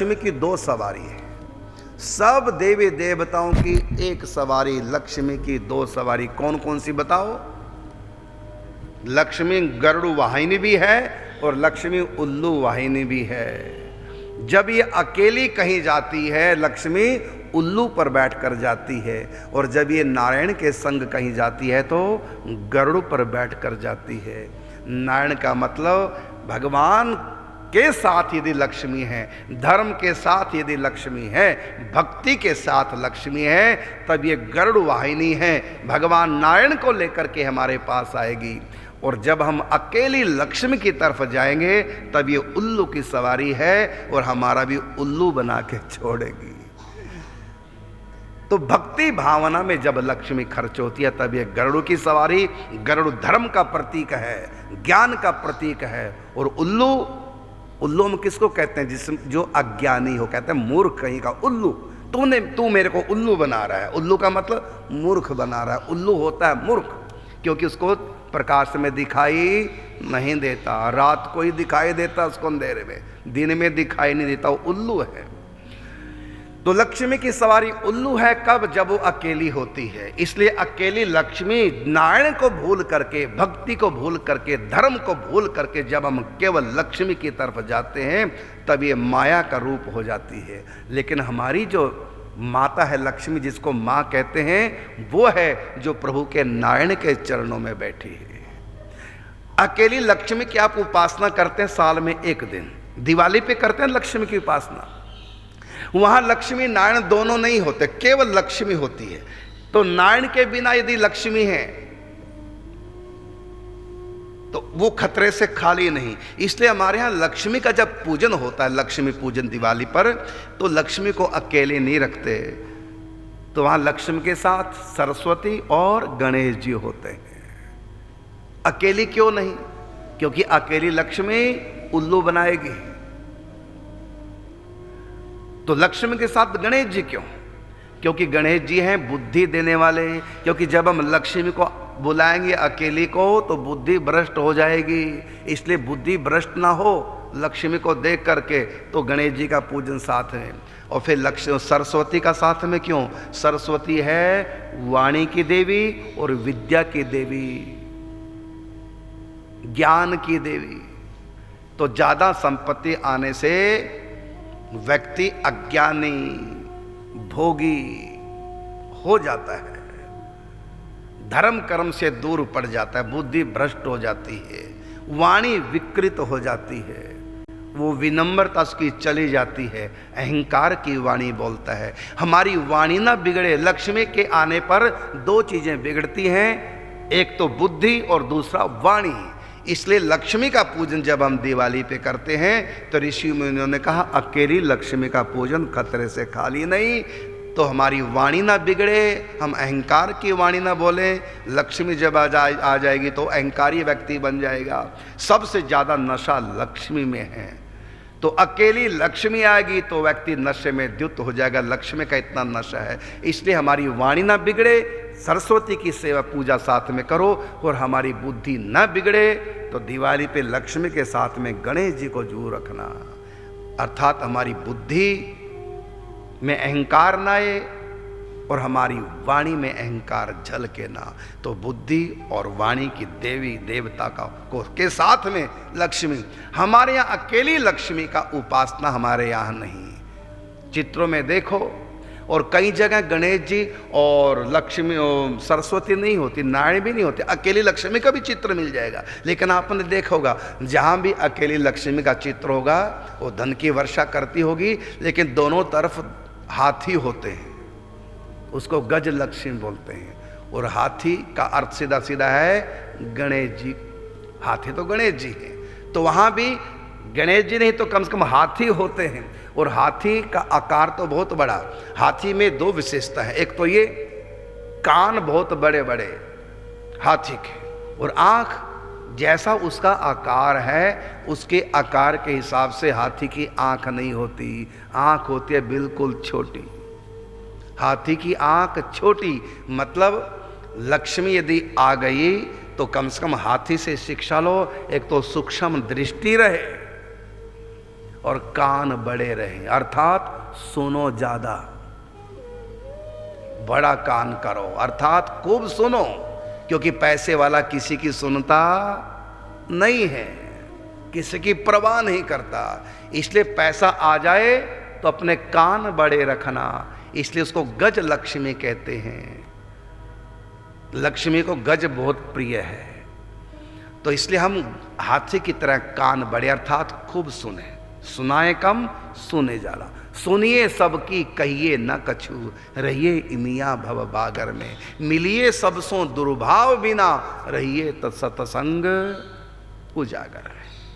लक्ष्मी की दो सवारी है, सब देवी देवताओं की एक सवारी, लक्ष्मी की दो सवारी। कौन कौन सी बताओ? लक्ष्मी गरुड़ वाहिनी भी है और लक्ष्मी उल्लू वाहिनी भी है। जब ये अकेली कहीं जाती है लक्ष्मी उल्लू पर बैठकर जाती है, और जब ये नारायण के संग कहीं जाती है तो गरुड़ पर बैठकर जाती है। नारायण का मतलब भगवान के साथ यदि लक्ष्मी है, धर्म के साथ यदि लक्ष्मी है, भक्ति के साथ लक्ष्मी है, तब ये गरुड़ वाहिनी है, भगवान नारायण को लेकर के हमारे पास आएगी। और जब हम अकेली लक्ष्मी की तरफ जाएंगे तब ये उल्लू की सवारी है और हमारा भी उल्लू बना के छोड़ेगी। तो भक्ति भावना में जब लक्ष्मी खर्च होती है तब ये गरुड़ की सवारी, गरुड़ धर्म का प्रतीक है, ज्ञान का प्रतीक है। और उल्लू, उल्लू में किसको कहते हैं? जो अज्ञानी हो, कहते हैं मूर्ख कहीं का उल्लू। तू मेरे को उल्लू बना रहा है। उल्लू का मतलब मूर्ख बना रहा है। उल्लू होता है मूर्ख, क्योंकि उसको प्रकाश में दिखाई नहीं देता, रात को ही दिखाई देता उसको अंधेरे में, दिन में दिखाई नहीं देता, वो उल्लू है। तो लक्ष्मी की सवारी उल्लू है। कब? जब वो अकेली होती है। इसलिए अकेली लक्ष्मी नारायण को भूल करके, भक्ति को भूल करके, धर्म को भूल करके जब हम केवल लक्ष्मी की तरफ जाते हैं तब ये माया का रूप हो जाती है। लेकिन हमारी जो माता है लक्ष्मी, जिसको माँ कहते हैं, वो है जो प्रभु के नारायण के चरणों में बैठी है। अकेली लक्ष्मी की आप उपासना करते हैं साल में एक दिन, दिवाली पे करते हैं लक्ष्मी की उपासना। वहां लक्ष्मी नारायण दोनों नहीं होते, केवल लक्ष्मी होती है। तो नारायण के बिना यदि लक्ष्मी है तो वो खतरे से खाली नहीं। इसलिए हमारे यहाँ लक्ष्मी का जब पूजन होता है, लक्ष्मी पूजन दिवाली पर, तो लक्ष्मी को अकेले नहीं रखते। तो वहां लक्ष्मी के साथ सरस्वती और गणेश जी होते हैं। अकेली क्यों नहीं? क्योंकि अकेली लक्ष्मी उल्लू बनाएगी। तो लक्ष्मी के साथ गणेश जी क्यों? क्योंकि गणेश जी हैं बुद्धि देने वाले। क्योंकि जब हम लक्ष्मी को बुलाएंगे अकेली को तो बुद्धि भ्रष्ट हो जाएगी। इसलिए बुद्धि भ्रष्ट ना हो लक्ष्मी को देख करके, तो गणेश जी का पूजन साथ है। और फिर लक्ष्मी सरस्वती का साथ में क्यों? सरस्वती है वाणी की देवी और विद्या की देवी, ज्ञान की देवी। तो ज्यादा संपत्ति आने से व्यक्ति अज्ञानी, भोगी हो जाता है, धर्म कर्म से दूर पड़ जाता है, बुद्धि भ्रष्ट हो जाती है, वाणी विकृत हो जाती है, वो विनम्रता उसकी चली जाती है, अहंकार की वाणी बोलता है। हमारी वाणी ना बिगड़े। लक्ष्मी के आने पर दो चीजें बिगड़ती हैं, एक तो बुद्धि और दूसरा वाणी। इसलिए लक्ष्मी का पूजन जब हम दिवाली पे करते हैं तो ऋषि मुनियों ने कहा अकेली लक्ष्मी का पूजन खतरे से खाली नहीं। तो हमारी वाणी ना बिगड़े, हम अहंकार की वाणी ना बोले। लक्ष्मी जब आ जाएगी तो अहंकारी व्यक्ति बन जाएगा। सबसे ज़्यादा नशा लक्ष्मी में है। तो अकेली लक्ष्मी आएगी तो व्यक्ति नशे में द्युत हो जाएगा। लक्ष्मी का इतना नशा है। इसलिए हमारी वाणी ना बिगड़े, सरस्वती की सेवा पूजा साथ में करो, और हमारी बुद्धि न बिगड़े तो दिवाली पे लक्ष्मी के साथ में गणेश जी को जरूर रखना। अर्थात हमारी बुद्धि में अहंकार ना आए और हमारी वाणी में अहंकार झलके ना। तो बुद्धि और वाणी की देवी देवता को के साथ में लक्ष्मी। हमारे यहाँ अकेली लक्ष्मी का उपासना हमारे यहाँ नहीं। चित्रों में देखो, और कई जगह गणेश जी और लक्ष्मी सरस्वती नहीं होती, नारायण भी नहीं होते, अकेली लक्ष्मी का भी चित्र मिल जाएगा। लेकिन आपने देखा होगा जहाँ भी अकेली लक्ष्मी का चित्र होगा वो धन की वर्षा करती होगी, लेकिन दोनों तरफ हाथी होते हैं, उसको गज लक्ष्मी बोलते हैं। और हाथी का अर्थ सीधा सीधा है गणेश जी। हाथी तो गणेश जी हैं, तो वहाँ भी गणेश जी नहीं तो कम से कम हाथी होते हैं। और हाथी का आकार तो बहुत बड़ा। हाथी में दो विशेषता है, एक तो ये कान बहुत बड़े बड़े हाथी के, और आँख जैसा उसका आकार है उसके आकार के हिसाब से हाथी की आँख नहीं होती। आँख होती है बिल्कुल छोटी। हाथी की आँख छोटी, मतलब लक्ष्मी यदि आ गई तो कम से कम हाथी से शिक्षा लो। एक तो सूक्ष्म दृष्टि रहे और कान बड़े रहे, अर्थात सुनो ज्यादा, बड़ा कान करो, अर्थात खूब सुनो, क्योंकि पैसे वाला किसी की सुनता नहीं है, किसी की परवाह नहीं करता। इसलिए पैसा आ जाए तो अपने कान बड़े रखना, इसलिए उसको गज लक्ष्मी कहते हैं। लक्ष्मी को गज बहुत प्रिय है, तो इसलिए हम हाथी की तरह कान बड़े, अर्थात खूब सुने, सुनाए कम सुने ज्यादा। सुनिए सबकी कहिए न कछु, रहिए इमिया भव बागर में, मिलिए सबसों दुर्भाव बिना, रहिए सतसंग उजागर।